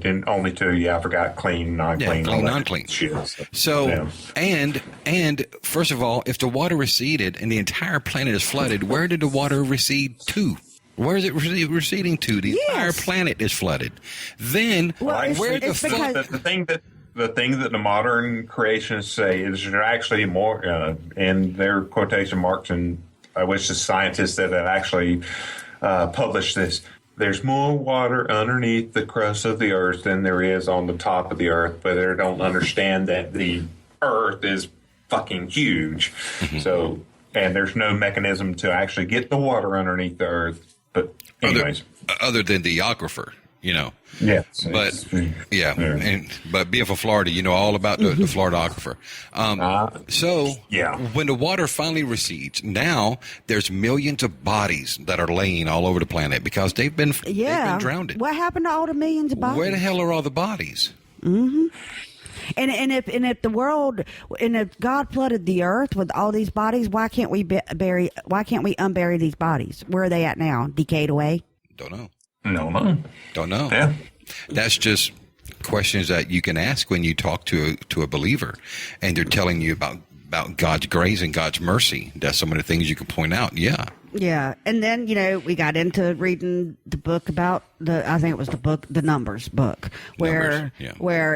and only two. Yeah, I forgot clean, non-clean, clean, non-clean. So, and first of all, if the water receded and the entire planet is flooded, where did the water recede to? Where is it receding to? The entire planet is flooded. Then, where the fuck? The thing that the modern creationists say is there actually more, in their quotation marks, and I wish the scientists that had actually published this. There's more water underneath the crust of the earth than there is on the top of the earth, but they don't understand that the earth is fucking huge. So, and there's no mechanism to actually get the water underneath the earth. But anyways, other than the aquifer, Yeah, but but being from Florida, you know all about the Florida aquifer. When the water finally recedes, now there's millions of bodies that are laying all over the planet because they've been drowned. What happened to all the millions of bodies? Where the hell are all the bodies? Mm-hmm. And if God flooded the earth with all these bodies, why can't we unbury these bodies? Where are they at now? Decayed away? Don't know. No. Don't know. Yeah. That's just questions that you can ask when you talk to a believer and they're telling you about God's grace and God's mercy. That's some of the things you can point out. Yeah. Yeah. And then, we got into reading the book about the Numbers book, where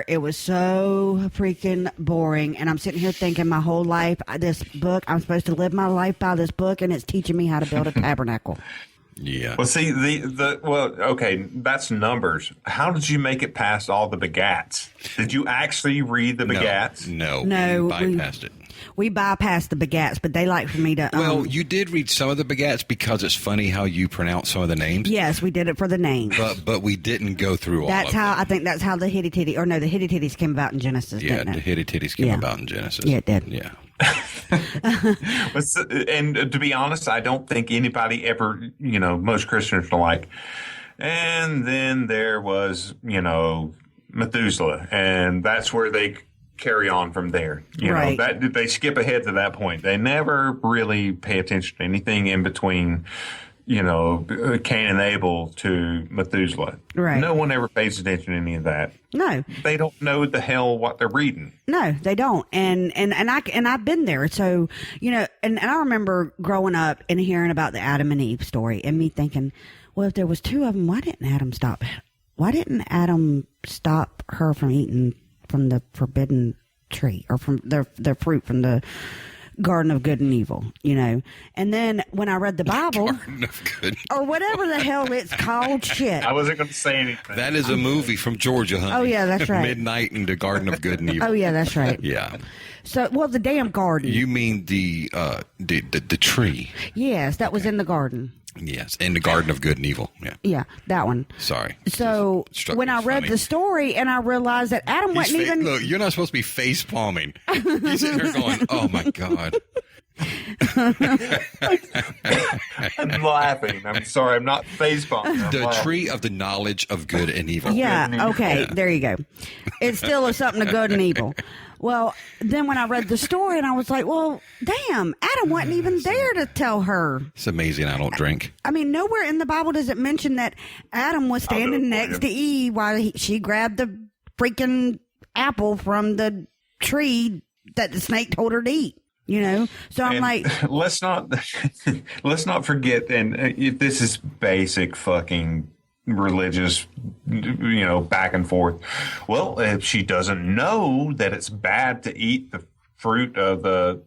it was so freaking boring. And I'm sitting here thinking my whole life, this book, I'm supposed to live my life by this book, and it's teaching me how to build a tabernacle. Yeah. Well, see, okay, that's Numbers. How did you make it past all the begats? Did you actually read the begats? No, we bypassed it. We bypassed the begats, but they like for me to. Well, you did read some of the begats because it's funny how you pronounce some of the names. Yes, we did it for the names. But we didn't go through all of them. I think that's how the Hitty Titty, the Hitty Titties came about in Genesis, didn't it? The Hitty Titties came about in Genesis. Yeah, it did. Yeah. And to be honest, I don't think anybody ever, most Christians are like, and then there was, Methuselah, and that's where they carry on from there. Right. That they skip ahead to that point. They never really pay attention to anything in between, Cain and Abel to Methuselah. Right. No one ever pays attention to any of that. No. They don't know the hell what they're reading. No, they don't. And I've been there. So, and I remember growing up and hearing about the Adam and Eve story and me thinking, well, if there was two of them, why didn't Adam stop her from eating from the forbidden tree or from their fruit from the Garden of Good and Evil, And then when I read the Bible, Garden of Good, or whatever the hell it's called, shit. I wasn't going to say anything. That is a movie from Georgia, honey. Oh yeah, that's right. Midnight in the Garden of Good and Evil. Oh yeah, that's right. Yeah. So, the damn garden. You mean the tree? Yes, that was in the garden. Yes, in the Garden of Good and Evil. Yeah. Yeah, that one. Sorry. So when I read the story and I realized that Adam wasn't even. Look, you're not supposed to be face palming. He's sitting there going, "Oh my God." I'm laughing. I'm sorry. I'm not face palming. The tree of the knowledge of good and evil. Yeah. Okay. Yeah. There you go. It's still something of good and evil. Well, then when I read the story and I was like, well, damn, Adam wasn't even there to tell her. It's amazing I don't drink. I mean, nowhere in the Bible does it mention that Adam was standing next to Eve while she grabbed the freaking apple from the tree that the snake told her to eat. So I'm like, let's not forget. And if this is basic fucking religious, back and forth. Well, if she doesn't know that it's bad to eat the fruit of the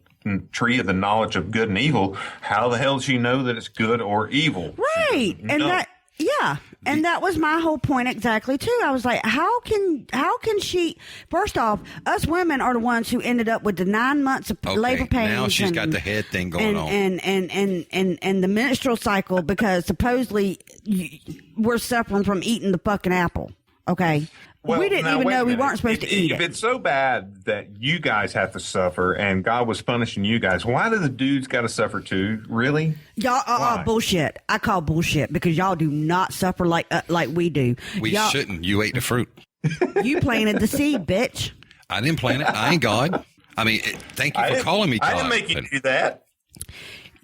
tree of the knowledge of good and evil, how the hell does she know that it's good or evil? Right, and that was my whole point exactly too. I was like, how can she? First off, us women are the ones who ended up with the 9 months of labor pains. Now she's got the head thing going on, and the menstrual cycle because supposedly we're suffering from eating the fucking apple. Okay. Well, we didn't even know we weren't supposed to eat it. If it's so bad that you guys have to suffer and God was punishing you guys, why do the dudes got to suffer too? Really? Y'all, bullshit. I call bullshit because y'all do not suffer like we do. We shouldn't. You ate the fruit. You planted the seed, bitch. I didn't plant it. I ain't God. I mean, thank you for calling me God. I didn't make you do that.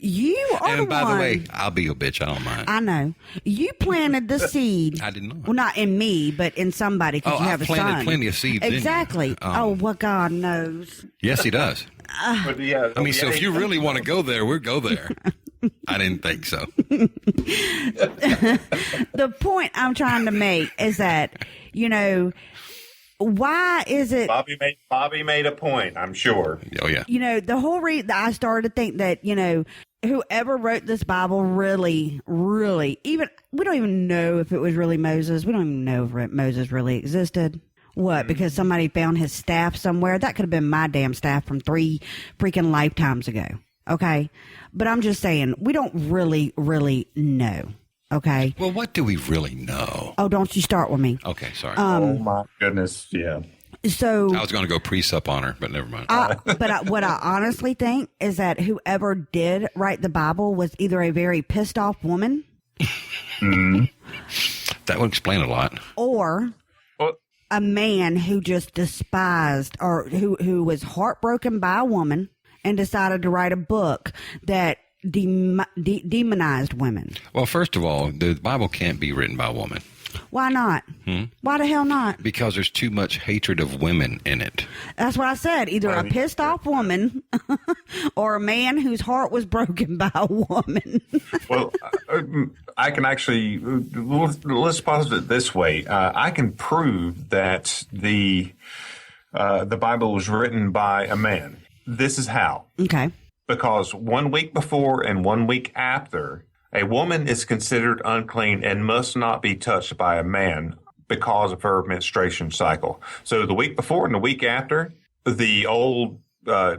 You are And by one. the way, I'll be a bitch. I don't mind. I know. You planted the seed. I did not. Well, not in me, but in somebody because you have a son. I planted plenty of seeds. Exactly. Well, God knows. Yes, he does. But yeah, I mean, so if you really want to go there, we'll go there. I didn't think so. The point I'm trying to make is that, why is it? Bobby made a point, I'm sure. Oh, yeah. The whole reason I started to think that, whoever wrote this Bible really, really, we don't even know if it was really Moses. We don't even know if Moses really existed. What? Because somebody found his staff somewhere? That could have been my damn staff from 3 freaking lifetimes ago. Okay? But I'm just saying, we don't really, really know. Okay? Well, what do we really know? Oh, don't you start with me. Okay, sorry. Oh, my goodness. Yeah. So I was going to go precept on her, but never mind. What I honestly think is that whoever did write the Bible was either a very pissed off woman. That would explain a lot. Or a man who just despised or who was heartbroken by a woman and decided to write a book that demonized women. Well, first of all, the Bible can't be written by a woman. Why not? Why the hell not? Because there's too much hatred of women in it. That's what I said. Either a pissed off woman or a man whose heart was broken by a woman. Well, I can actually, let's posit it this way. I can prove that the Bible was written by a man. This is how. Okay. Because 1 week before and 1 week after, a woman is considered unclean and must not be touched by a man because of her menstruation cycle. So the week before and the week after, the old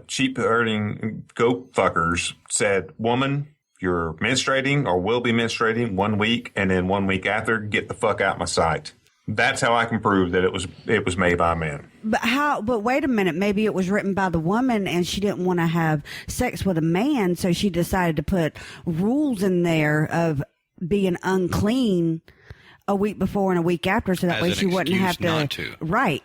sheep herding goat fuckers said, woman, you're menstruating or will be menstruating 1 week, and then 1 week after, get the fuck out my sight. That's how I can prove that it was made by a man. But wait a minute. Maybe it was written by the woman and she didn't want to have sex with a man, so she decided to put rules in there of being unclean a week before and a week after, so that way she wouldn't have to. Right.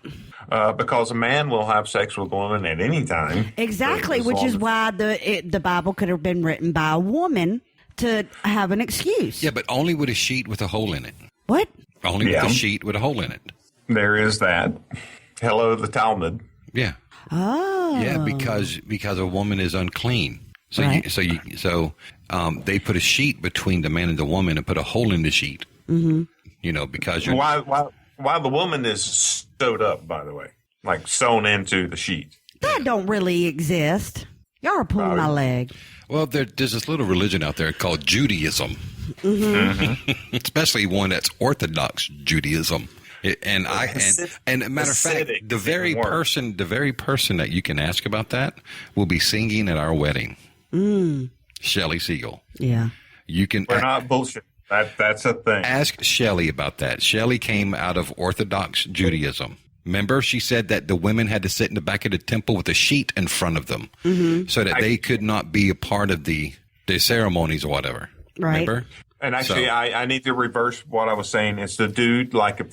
Because a man will have sex with a woman at any time. Exactly, which is why the Bible could have been written by a woman to have an excuse. Yeah, but only with a sheet with a hole in it. What? Only with a sheet with a hole in it. There is that. Hello, the Talmud. Yeah. Oh. Yeah, because a woman is unclean. So right. they put a sheet between the man and the woman and put a hole in the sheet. Mm-hmm. Because you're why the woman is sewed up, by the way, like sewn into the sheet. That don't really exist. Y'all are pulling my leg. Well, there's this little religion out there called Judaism. Mm-hmm. Especially one that's Orthodox Judaism. And a matter of fact, the very person that you can ask about that will be singing at our wedding. Shelley Siegel. Yeah. We're not bullshit. That's a thing. Ask Shelley about that. Shelley came out of Orthodox Judaism. Remember, she said that the women had to sit in the back of the temple with a sheet in front of them so that they could not be a part of the ceremonies or whatever. Right. Remember? And actually, I need to reverse what I was saying. It's the dude, like if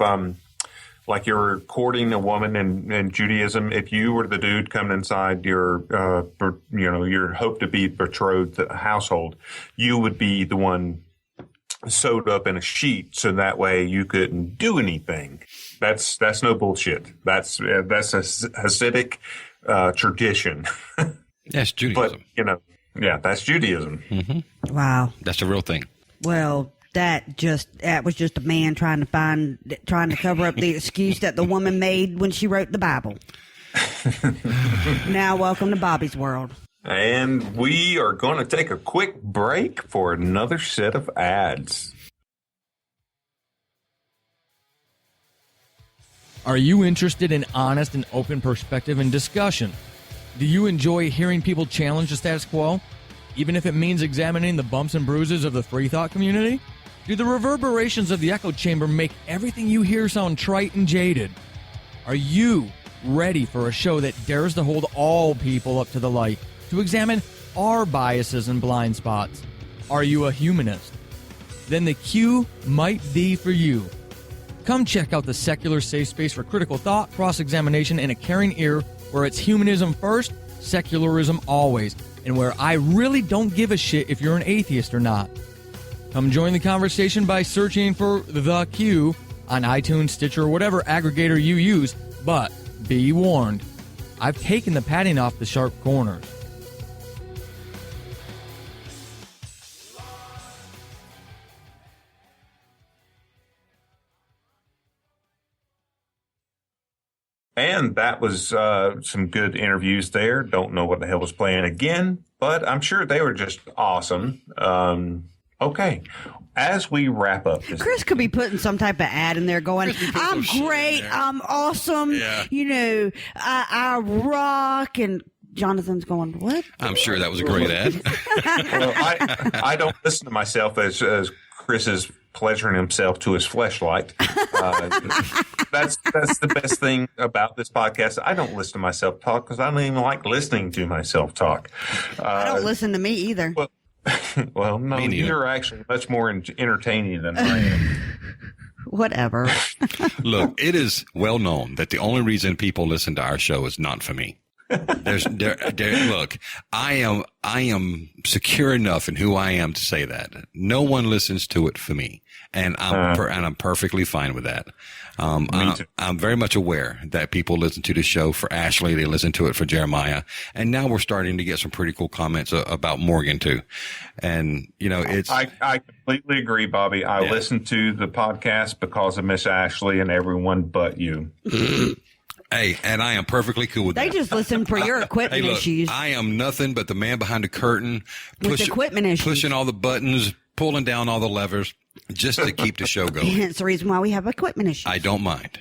like you're courting a woman in Judaism, if you were the dude coming inside your your hope to be betrothed household, you would be the one sewed up in a sheet, so that way you couldn't do anything. That's no bullshit. That's a Hasidic tradition. Yes, Judaism. But that's Judaism. Mm-hmm. Wow, that's a real thing. Well, that was just a man trying to cover up the excuse that the woman made when she wrote the Bible. Now, welcome to Bobby's world. And we are going to take a quick break for another set of ads. Are you interested in honest and open perspective and discussion? Do you enjoy hearing people challenge the status quo, even if it means examining the bumps and bruises of the free thought community? Do the reverberations of the echo chamber make everything you hear sound trite and jaded? Are you ready for a show that dares to hold all people up to the light, to examine our biases and blind spots? Are you a humanist? Then the Q might be for you. Come check out the secular safe space for critical thought, cross-examination, and a caring ear where it's humanism first, secularism always. and where I really don't give a shit if you're an atheist or not. Come join the conversation by searching for The Q on iTunes, Stitcher, or whatever aggregator you use, but be warned, I've taken the padding off the sharp corners. And that was some good interviews there. Don't know what the hell was playing again, but I'm sure they were just awesome. Okay. As we wrap up, Chris could be putting some type of ad in there going, I'm great, I'm awesome, I rock, and Jonathan's going, what? I'm sure that was a great ad. Well, I don't listen to myself as Chris is pleasuring himself to his fleshlight. That's the best thing about this podcast. I don't listen to myself talk because I don't even like listening to myself talk. I don't listen to me either. Well, no, you're actually much more entertaining than I am. Whatever. Look, it is well known that the only reason people listen to our show is not for me. Look, I am secure enough in who I am to say that no one listens to it for me, and I'm perfectly fine with that. I'm very much aware that people listen to the show for Ashley. They listen to it for Jeremiah. And now we're starting to get some pretty cool comments about Morgan too. And, it's. I completely agree, Bobby. I listen to the podcast because of Miss Ashley and everyone but you. Hey, and I am perfectly cool with that. They just listen for your equipment issues. I am nothing but the man behind the curtain. With equipment issues. Pushing all the buttons, pulling down all the levers. Just to keep the show going. Hence the reason why we have equipment issues. I don't mind.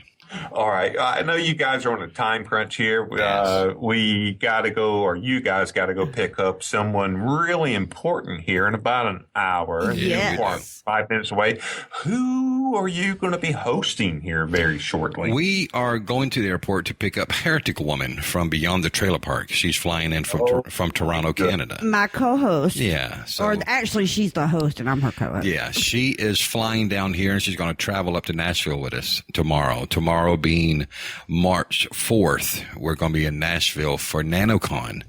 All right. I know you guys are on a time crunch here. Yes. We got to go, or you guys got to go pick up someone really important here in about an hour. Yes. 5 minutes away. Who are you going to be hosting here very shortly? We are going to the airport to pick up Heretic Woman from Beyond the Trailer Park. She's flying in from Toronto, Canada. My co-host. Yeah. Or actually, she's the host and I'm her co-host. Yeah. She is flying down here and she's going to travel up to Nashville with us tomorrow. Tomorrow being March 4th, we're going to be in Nashville for NanoCon.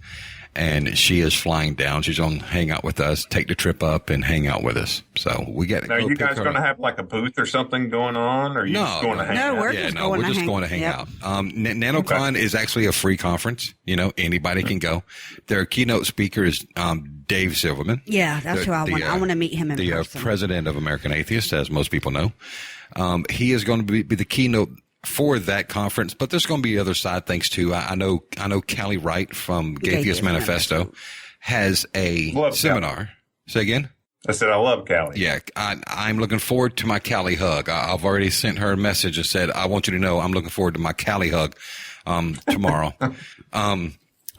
And she is flying down. She's going to hang out with us, take the trip up, and hang out with us. So we get. Now, you guys going to have like a booth or something going on, or are you just going to hang out? We're just going to hang out. NanoCon is actually a free conference. Anybody can go. Their keynote speaker is Dave Silverman. Yeah, that's who I want. I want to meet him in person. The president of American Atheists, as most people know. He is going to be the keynote for that conference, but there's going to be other side things too. I know Callie Wright from Gaytheist Manifesto has a seminar. Callie. Say again? I said, I love Callie. Yeah. I'm looking forward to my Callie hug. I've already sent her a message and said, I want you to know I'm looking forward to my Callie hug, tomorrow.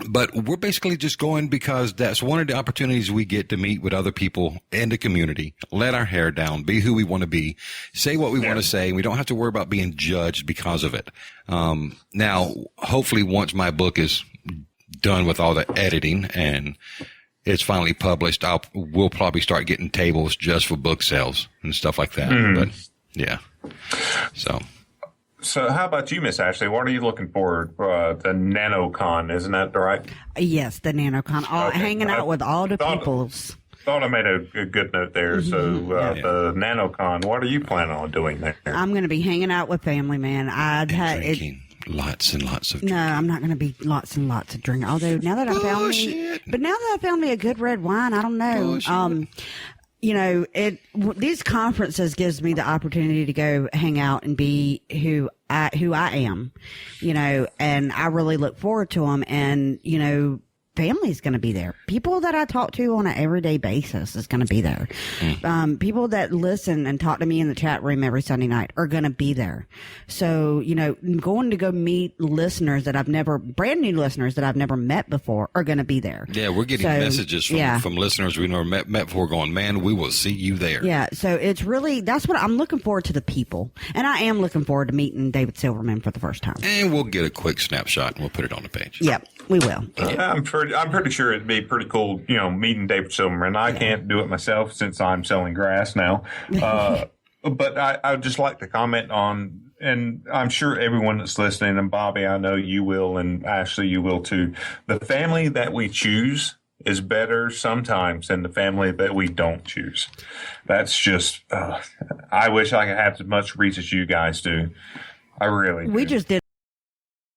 But we're basically just going because that's one of the opportunities we get to meet with other people in the community, let our hair down, be who we want to be, say what we want to say. And we don't have to worry about being judged because of it. Now, hopefully once my book is done with all the editing and it's finally published, we'll probably start getting tables just for book sales and stuff like that. Mm. But yeah. So how about you, Miss Ashley? What are you looking for? The NanoCon, isn't that right? Yes, the NanoCon. Hanging out with all the peoples. Thought I made a good note there. So the NanoCon, what are you planning on doing there? I'm going to be hanging out with family, man. Drinking lots and lots of drinking. No, I'm not going to be lots and lots of drinking. Although now that I found me a good red wine, I don't know. These conferences gives me the opportunity to go hang out and be who I am, and I really look forward to them. And, family's going to be there. People that I talk to on an everyday basis is going to be there. People that listen and talk to me in the chat room every Sunday night are going to be there. So, going to go meet brand new listeners that I've never met before are going to be there. Yeah, we're getting messages from listeners we never met before going, man, we will see you there. Yeah, so it's really, that's what I'm looking forward to, the people. And I am looking forward to meeting David Silverman for the first time. And we'll get a quick snapshot and we'll put it on the page. Yep, we will. I'm pretty sure it'd be pretty cool, meeting David Silverman. I can't do it myself since I'm selling grass now. But I would just like to comment on, and I'm sure everyone that's listening, and Bobby, I know you will, and Ashley, you will too. The family that we choose is better sometimes than the family that we don't choose. That's just, I wish I could have as much reach as you guys do. I really do. We just did